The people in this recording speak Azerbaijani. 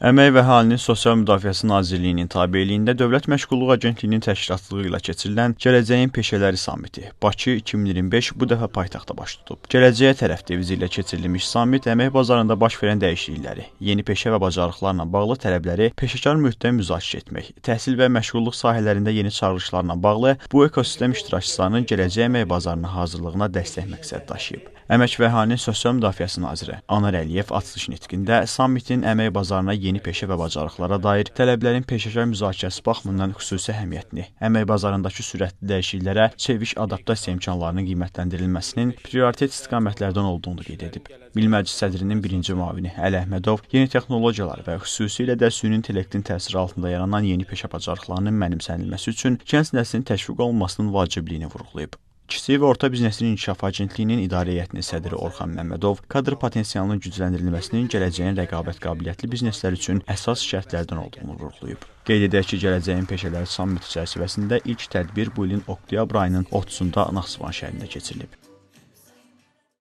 Əmək və Əhalinin Sosial Müdafiəsi Nazirliyinin tabeliyində Dövlət Məşğulluq Agentliyinin təşkilatçılığı ilə keçirilən Gələcəyin Peşələri Sammiti Bakı 2025 bu dəfə paytaxtda baş tutub. Gələcəyə tərəf devizi ilə keçirilmiş sammit əmək bazarında baş verən dəyişiklikləri, yeni peşə və bacarıqlarla bağlı tələbləri peşəkar mühitdə müzakirə etmək, təhsil və məşğulluq sahələrində yeni çağırışlarla bağlı bu ekosistem iştirakçılarının gələcək əmək bazarına hazırlığına dəstək məqsəd daşıyıb. Əmək və Əhalinin Sosial Müdafiəsi Naziri Anar Əliyev açılış nitqində sammitin əmək bazarına yeni peşə və bacarıqlara dair tələblərin peşəkar müzakirəsi baxımından xüsusi əhəmiyyətini, əmək bazarındakı sürətli dəyişikliklərə çevik adaptasiya imkanlarının qiymətləndirilməsinin prioritet istiqamətlərdən olduğunu qeyd edib. Mil Məclis sədrinin birinci müavini Əli Əhmədov yeni texnologiyalar və xüsusilə də süni intellektin təsiri altında yaranan yeni peşə bacarıqlarının mənimsənilməsi üçün gənc nəslin təşviq olunmasının vacibliyini vurğulayıb. Kiçik və Orta Biznesin İnkişaf Agentliyinin İdarə Heyətinin sədri Orxan Məmmədov kadr potensialının gücləndirilməsinin gələcəyin rəqabət qabiliyyətli bizneslər üçün əsas şərtlərdən olduğunu vurğulayıb. Qeyd edək ki, Gələcəyin Peşələri Sammiti çərçivəsində ilk tədbir bu ilin oktyabr ayının 30-da Naxçıvan şəhərində keçirilib.